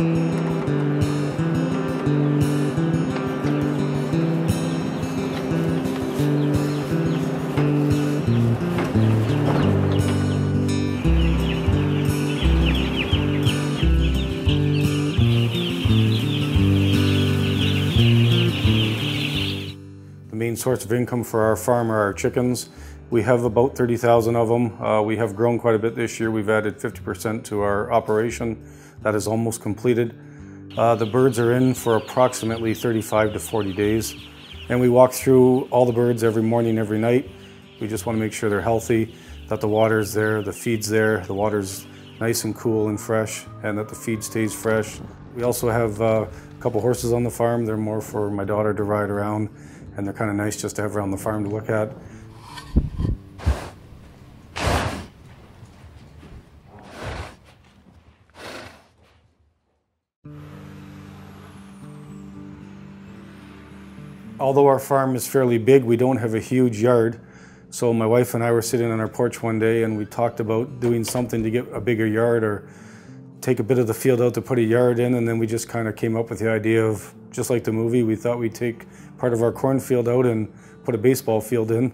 The main source of income for our farm are our chickens. We have about 30,000 of them. We have grown quite a bit this year. We've added 50% to our operation. That is almost completed. The birds are in for approximately 35 to 40 days. And we walk through all the birds every morning, every night. We just want to make sure they're healthy, that the water's there, the feed's there, the water's nice and cool and fresh, and that the feed stays fresh. We also have a couple horses on the farm. They're more for my daughter to ride around, and they're kind of nice just to have around the farm to look at. Although our farm is fairly big, we don't have a huge yard. So my wife and I were sitting on our porch one day and we talked about doing something to get a bigger yard or take a bit of the field out to put a yard in, and then we just kind of came up with the idea of, just like the movie, we thought we'd take part of our cornfield out and put a baseball field in.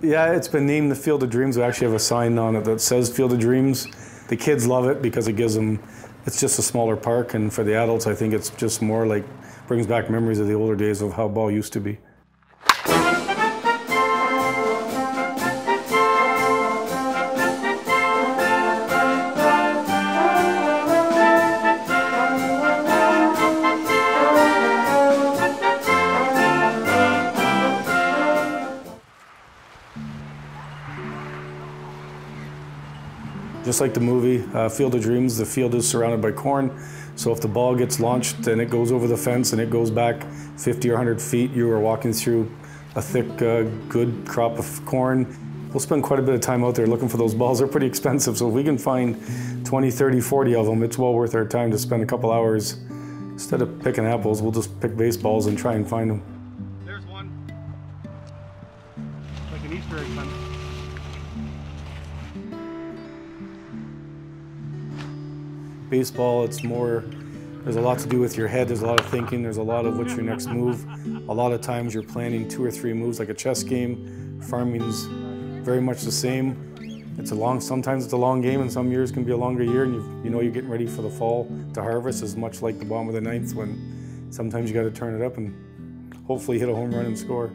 Yeah, it's been named the Field of Dreams. We actually have a sign on it that says Field of Dreams. The kids love it because it gives them, it's just a smaller park, and for the adults I think it's just more like, brings back memories of the older days of how ball used to be. Just like the movie, Field of Dreams, the field is surrounded by corn. So if the ball gets launched and it goes over the fence and it goes back 50 or 100 feet, you are walking through a thick, good crop of corn. We'll spend quite a bit of time out there looking for those balls. They're pretty expensive, so if we can find 20, 30, 40 of them, it's well worth our time to spend a couple hours. Instead of picking apples, we'll just pick baseballs and try and find them. There's one. It's like an Easter egg hunt. Baseball, it's more, there's a lot to do with your head, there's a lot of thinking, there's a lot of what's your next move. A lot of times you're planning 2 or 3 moves like a chess game. Farming's very much the same. Sometimes it's a long game, and some years can be a longer year, and you know you're getting ready for the fall to harvest, is much like the bottom of the ninth when sometimes you got to turn it up and hopefully hit a home run and score.